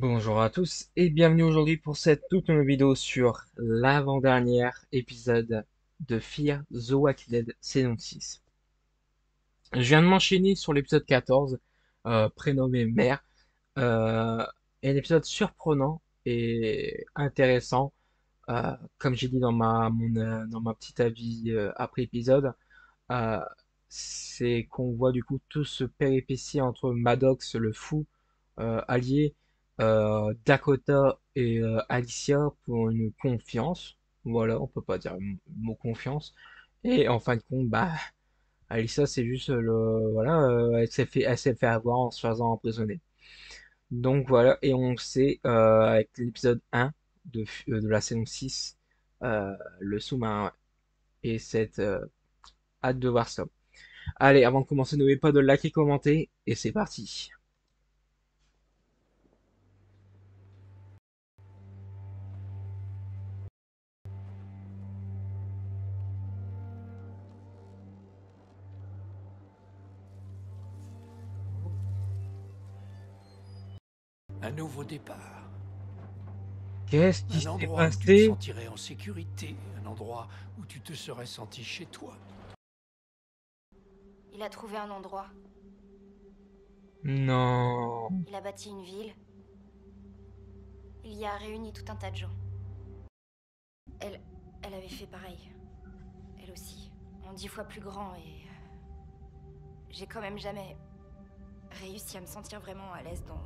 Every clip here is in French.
Bonjour à tous et bienvenue aujourd'hui pour cette toute nouvelle vidéo sur l'avant-dernière épisode de Fear the Walking Dead saison 6. Je viens de m'enchaîner sur l'épisode 14, prénommé Mère, euh, un épisode surprenant et intéressant. Comme j'ai dit dans ma petite avis après épisode, euh, c'est qu'on voit du coup tout ce péripétie entre Maddox le fou allié, Dakota et Alicia pour une confiance. Voilà, on peut pas dire le mot confiance. Et en fin de compte, bah, Alicia, c'est juste voilà, elle s'est fait avoir en se faisant emprisonner. Donc voilà, et on sait avec l'épisode 1 de la saison 6, le sous-marin, ouais. Et cette hâte de voir ça. Allez, avant de commencer, n'oubliez pas de liker, commenter, et c'est parti. Un nouveau départ. Qu'est-ce qui Un s'est endroit où tu te passé? sentirais en sécurité. Un endroit où tu te serais senti chez toi. Il a trouvé un endroit. Non. Il a bâti une ville. Il y a réuni tout un tas de gens. Elle... Elle avait fait pareil. Elle aussi. En 10 fois plus grand et... J'ai quand même jamais réussi à me sentir vraiment à l'aise dans...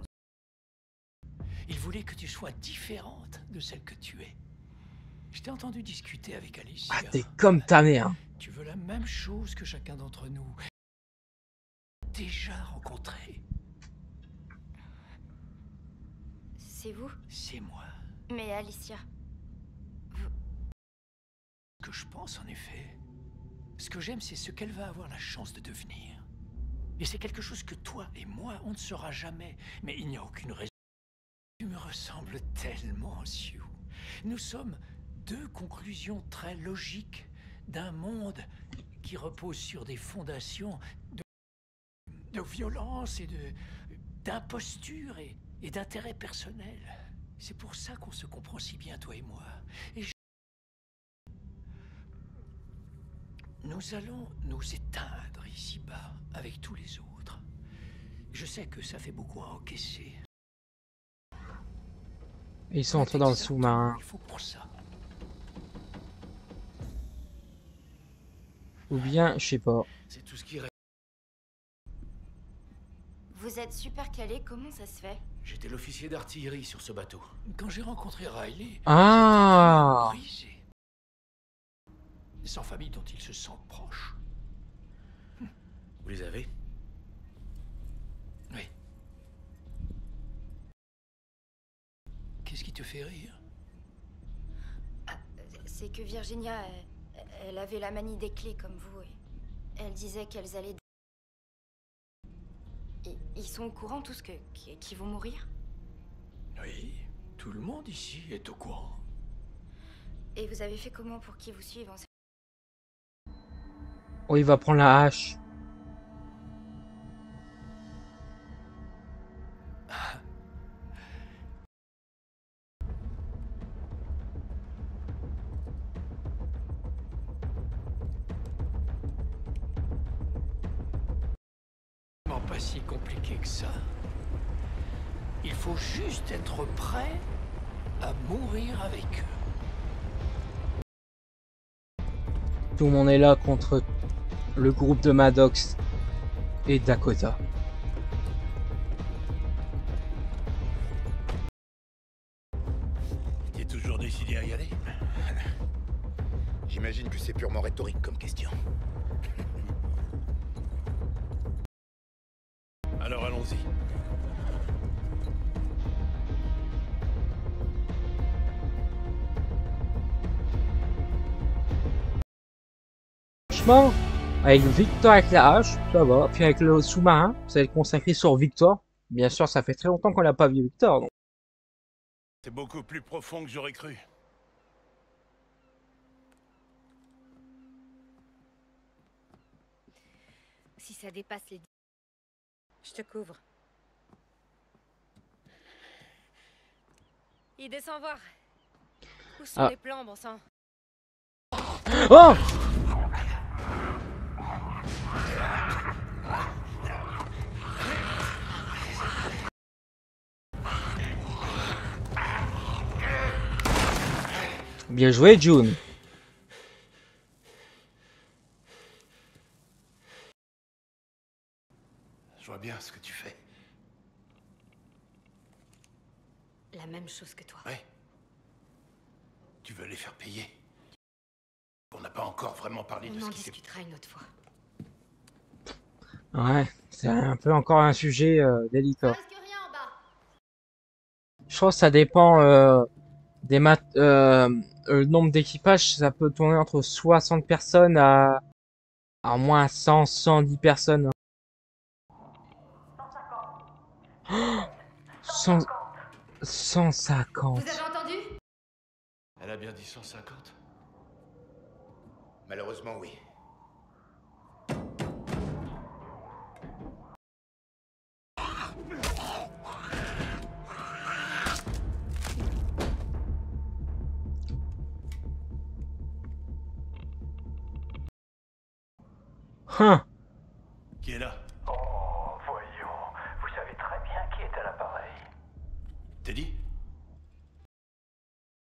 Il voulait que tu sois différente de celle que tu es. Je t'ai entendu discuter avec Ah, Alicia. t'es comme ta mère. Tu veux la même chose que chacun d'entre nous. Déjà rencontré. C'est vous? C'est moi. Mais Alicia... Ce que je pense en effet. Ce que j'aime, c'est ce qu'elle va avoir la chance de devenir. Et c'est quelque chose que toi et moi, on ne saura jamais. Mais il n'y a aucune raison. Tu me ressembles tellement, Sue. Nous sommes deux conclusions très logiques d'un monde qui repose sur des fondations de violence et d'imposture et d'intérêt personnel. C'est pour ça qu'on se comprend si bien, toi et moi. Et nous allons nous éteindre ici-bas avec tous les autres. Je sais que ça fait beaucoup à encaisser. Ils sont C'est entrés dans le exactement sous-marin. il faut pour ça. Ou bien, je sais pas. C'est tout ce qui reste. Vous êtes super calé, comment ça se fait? J'étais l'officier d'artillerie sur ce bateau. Quand j'ai rencontré Riley, c'était un homme Ah! brisé. Sans famille dont il se sent proche. Vous les avez? Oui. Qu'est-ce qui te fait rire? C'est que Virginia, elle avait la manie des clés comme vous et... Elle disait qu'elles allaient... Ils sont au courant tous qu'ils vont mourir? Oui, tout le monde ici est au courant. Et vous avez fait comment pour qu'ils vous suivent en... Oh, il va prendre la hache. Pas si compliqué que ça. Il faut juste être prêt à mourir avec eux. Tout le monde est là contre le groupe de Maddox et Dakota. T'es toujours décidé à y aller? J'imagine que c'est purement rhétorique comme question. Alors allons-y. Franchement, avec Victor avec la hache, ça va. Puis avec le sous-marin, ça va être consacré sur Victor. Bien sûr, ça fait très longtemps qu'on n'a pas vu Victor. Donc. C'est beaucoup plus profond que j'aurais cru. Si ça dépasse les... Je te couvre. Il descend voir. Où sont Ah. les plans, bon sang? Oh! Bien joué, June. Je vois bien ce que tu fais. La même chose que toi. Ouais. Tu veux les faire payer. On n'a pas encore vraiment parlé de On ce en qui s'est... discutera une autre fois. Ouais, c'est un peu encore un sujet délicat. Presque rien en bas. Je pense que ça dépend des le nombre d'équipages, ça peut tourner entre 60 personnes à au moins 110 personnes. 100, 150. Vous avez entendu? Elle a bien dit 150. Malheureusement, oui. Hein. Qui est là? Oh, voyons. Vous savez très bien qui est à l'appareil. Teddy?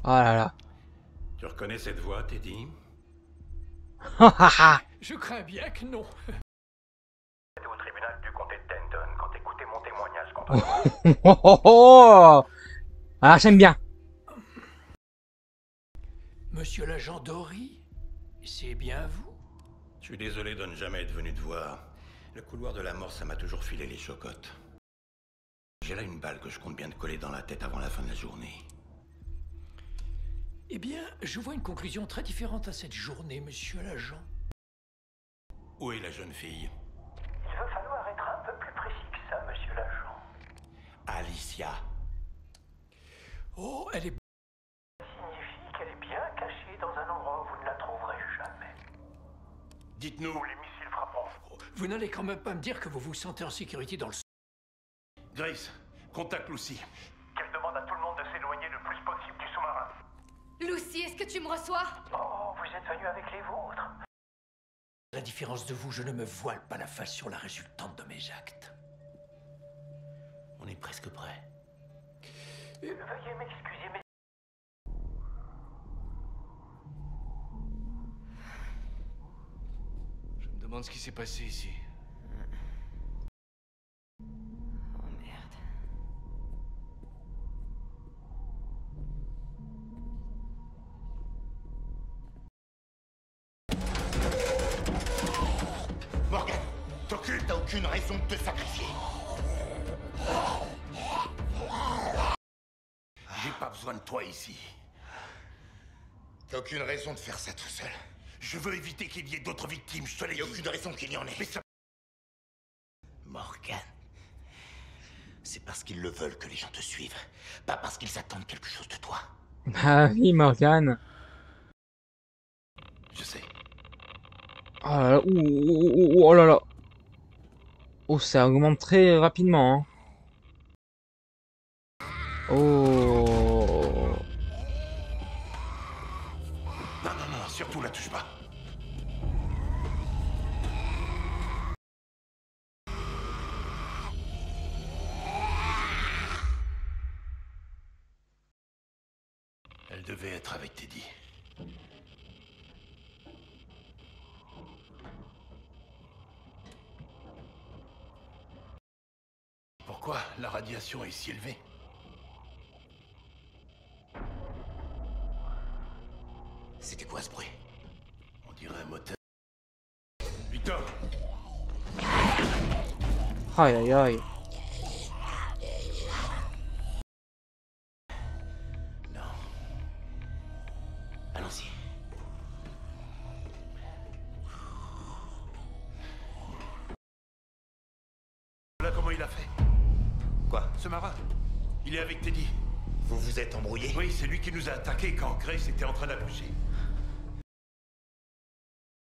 Oh là là. Tu reconnais cette voix, Teddy? Je crains bien que non. J'étais au tribunal du comté de Denton quand écoutez mon témoignage contre moi. Oh, oh, oh. Ah, j'aime bien. Monsieur l'agent Dory, c'est bien vous? Je suis désolé de ne jamais être venu te voir. Le couloir de la mort, ça m'a toujours filé les chocottes. J'ai là une balle que je compte bien te coller dans la tête avant la fin de la journée. Eh bien, je vois une conclusion très différente à cette journée, monsieur l'agent. Où est la jeune fille? Il va falloir être un peu plus précis que ça, monsieur l'agent. Alicia. Oh, elle est... Ça signifie qu'elle est bien cachée dans un endroit où vous ne la trouverez jamais. Dites-nous. Où les missiles frapperont. Vous n'allez quand même pas me dire que vous vous sentez en sécurité dans le... Grace, contacte Lucy. Qu'elle demande à tout le monde de s'éloigner le plus possible du sous-marin. Lucy, est-ce que tu me reçois? Oh, vous êtes venu avec les vôtres. À la différence de vous, je ne me voile pas la face sur la résultante de mes actes. On est presque prêt. Veuillez m'excuser, mais... Je me demande ce qui s'est passé ici. Oh merde. Morgan, t'as aucune raison de te sacrifier. J'ai pas besoin de toi ici. T'as aucune raison de faire ça tout seul. Je veux éviter qu'il y ait d'autres victimes, je te l'ai Y a dit. aucune raison qu'il y en ait. Mais ça... Morgan, c'est parce qu'ils le veulent que les gens te suivent. Pas parce qu'ils attendent quelque chose de toi. Ah oui, Morgan. Je sais. Oh là là. Oh là là. Oh, ça augmente très rapidement. Hein. Oh. Non, non, non, surtout la touche pas. Elle devait être avec Teddy. Pourquoi la radiation est si élevée? C'était quoi ce bruit? On dirait un moteur. Victor! Aïe aïe aïe. Non. Allons-y. Voilà comment il a fait. Quoi? Ce marin, il est avec Teddy. Vous vous êtes embrouillé? Oui, c'est lui qui nous a attaqués quand Grace était en train d'accoucher.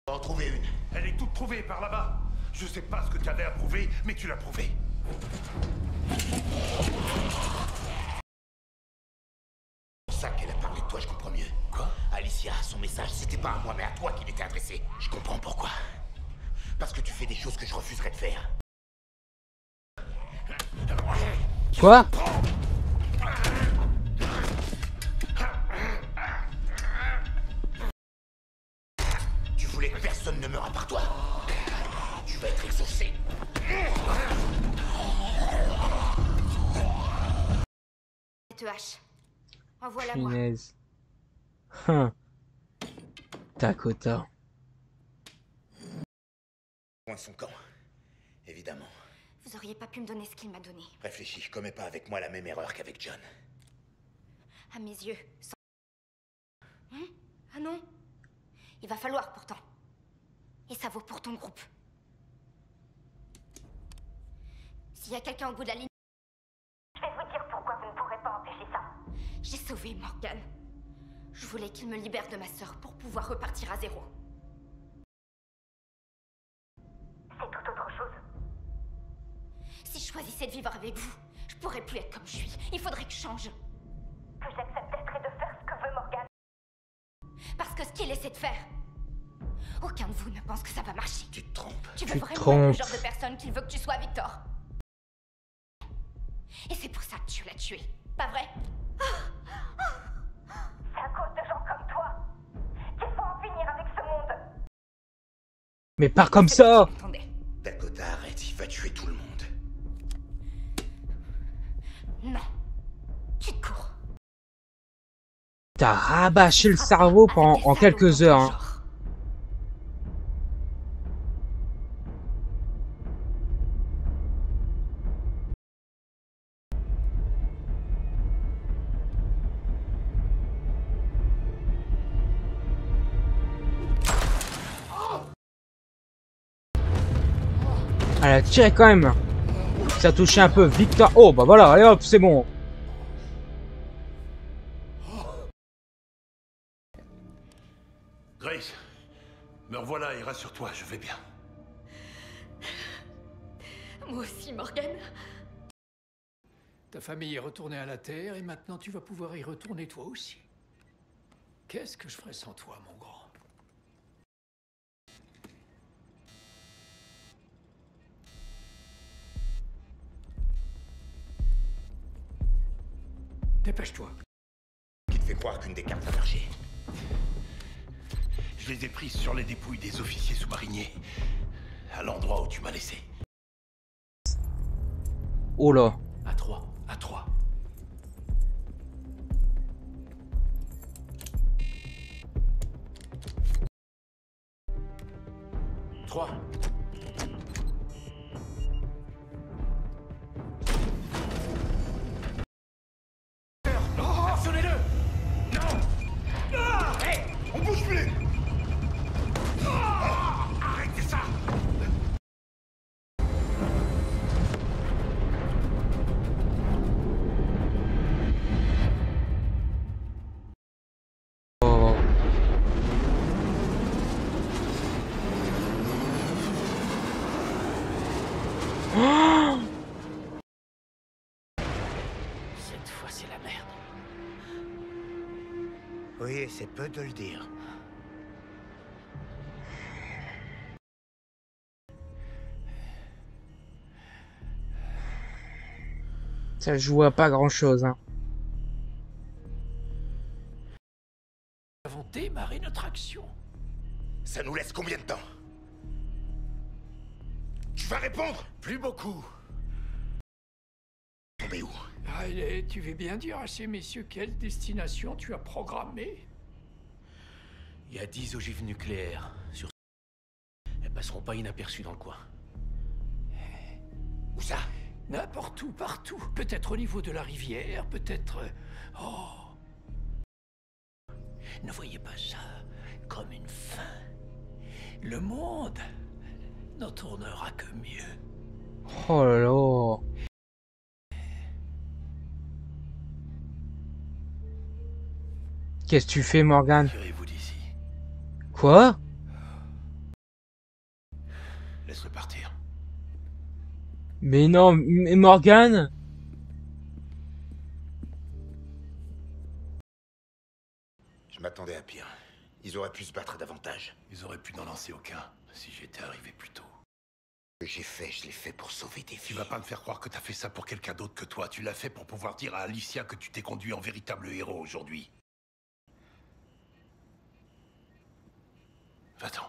On va en trouver une. Elle est toute trouvée par là-bas. Je sais pas ce que tu avais à prouver, mais tu l'as prouvé. toi, je comprends mieux. Quoi? Alicia, son message, c'était pas à moi, mais à toi qu'il était adressé. Je comprends pourquoi. Parce que tu fais des choses que je refuserais de faire. Quoi? Tu voulais que personne ne meure à part toi. Tu vas être exaucé. Cette hache. Envoie-la-moi. Punaise. Dakota. Loin de son camp. Évidemment. Vous auriez pas pu me donner ce qu'il m'a donné. Réfléchis, je commets pas avec moi la même erreur qu'avec John. À mes yeux. Ah non. Il va falloir pourtant. Et ça vaut pour ton groupe. S'il y a quelqu'un au bout de la ligne... Je vais vous dire pourquoi vous ne pourrez pas empêcher ça. J'ai sauvé Morgan. Je voulais qu'il me libère de ma sœur pour pouvoir repartir à zéro. C'est tout autre chose. Si je choisissais de vivre avec vous, je pourrais plus être comme je suis. Il faudrait que je change. Que j'accepte d'être et de faire ce que veut Morgan. Parce que ce qu'il essaie de faire, aucun de vous ne pense que ça va marcher. Tu te trompes. Tu veux Tu te vraiment être le trompes. genre de personne qu'il veut que tu sois, Victor. Et c'est pour ça que tu l'as tué, pas vrai? C'est à cause de gens comme toi qu'il faut en finir avec ce monde. Mais pas comme ça! Attendez. Dakota, arrête, il va tuer tout le monde. Non. Tu te cours. T'as rabâché le cerveau pendant en quelques heures. Hein. Elle a tiré quand même. Ça a touché un peu Victor. Oh bah voilà, allez hop, c'est bon. Grace, me revoilà et rassure-toi, je vais bien. Moi aussi, Morgan. Ta famille est retournée à la Terre et maintenant tu vas pouvoir y retourner toi aussi. Qu'est-ce que je ferais sans toi, mon grand? Dépêche-toi. Qui te fait croire qu'une des cartes a marché? Je les ai prises sur les dépouilles des officiers sous-mariniers, à l'endroit où tu m'as laissé. Oh là. À 3, à 3. Trois. Harcelez-le! Non! Hé! On bouge plus! Arrêtez ça! Oh. Oh. Cette fois, c'est la merde. Oui, c'est peu de le dire. Ça joue à pas grand chose. Hein. Nous avons démarré notre action. Ça nous laisse combien de temps? Tu vas répondre? Plus beaucoup. Tomber où? Allez, tu veux bien dire à ces messieurs quelle destination tu as programmée? Il y a 10 ogives nucléaires sur... Elles passeront pas inaperçues dans le coin. Où ça? N'importe où, partout. Peut-être au niveau de la rivière, peut-être... Oh! Ne voyez pas ça comme une fin. Le monde n'en tournera que mieux. Oh là là. Qu'est-ce que tu fais, Morgan? Tirez-vous d'ici. Quoi? Laisse-le partir. Mais non, mais Morgan? Je m'attendais à pire. Ils auraient pu se battre davantage. Ils auraient pu n'en lancer aucun si j'étais arrivé plus tôt. Ce que j'ai fait, je l'ai fait pour sauver des Tu vies. vas pas me faire croire que t'as fait ça pour quelqu'un d'autre que toi. Tu l'as fait pour pouvoir dire à Alicia que tu t'es conduit en véritable héros aujourd'hui. Va-t'en.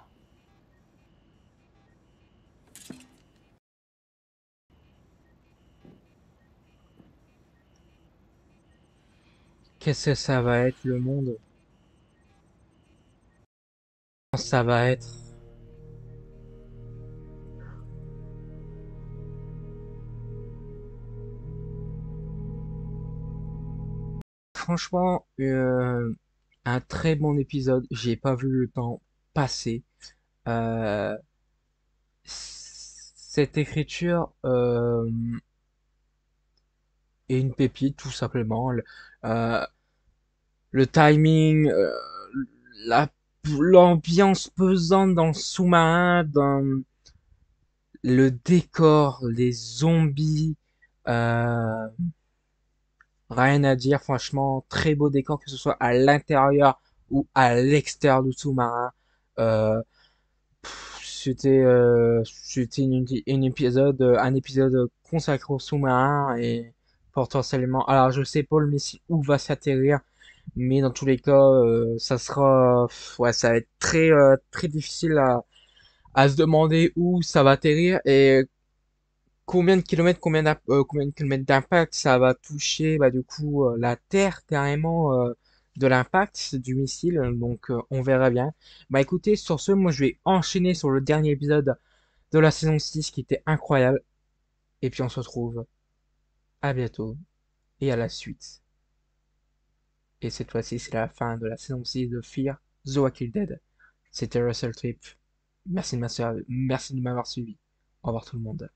Qu'est-ce que ça va être le monde? Ça va être. Franchement, un très bon épisode. J'ai pas vu le temps passer. Euh, cette écriture est une pépite, tout simplement. Euh, le timing, la, l'ambiance pesante dans le sous-marin, dans le décor, les zombies, euh, rien à dire, franchement, très beau décor, que ce soit à l'intérieur ou à l'extérieur du sous-marin. Euh, c'était un épisode consacré au sous-marin et potentiellement. Alors, je sais pas le missile où va s'atterrir, mais dans tous les cas, ça sera, ouais, ça va être très difficile à se demander où ça va atterrir et combien de kilomètres d'impact ça va toucher, bah, du coup, la Terre carrément, de l'impact du missile. Donc, on verra bien. Bah, écoutez, sur ce, moi, je vais enchaîner sur le dernier épisode de la saison 6 qui était incroyable. Et puis, on se retrouve à bientôt et à la suite. Et cette fois-ci, c'est la fin de la saison 6 de Fear the Walking Dead. C'était Russell Tripp. Merci de m'avoir suivi. Au revoir tout le monde.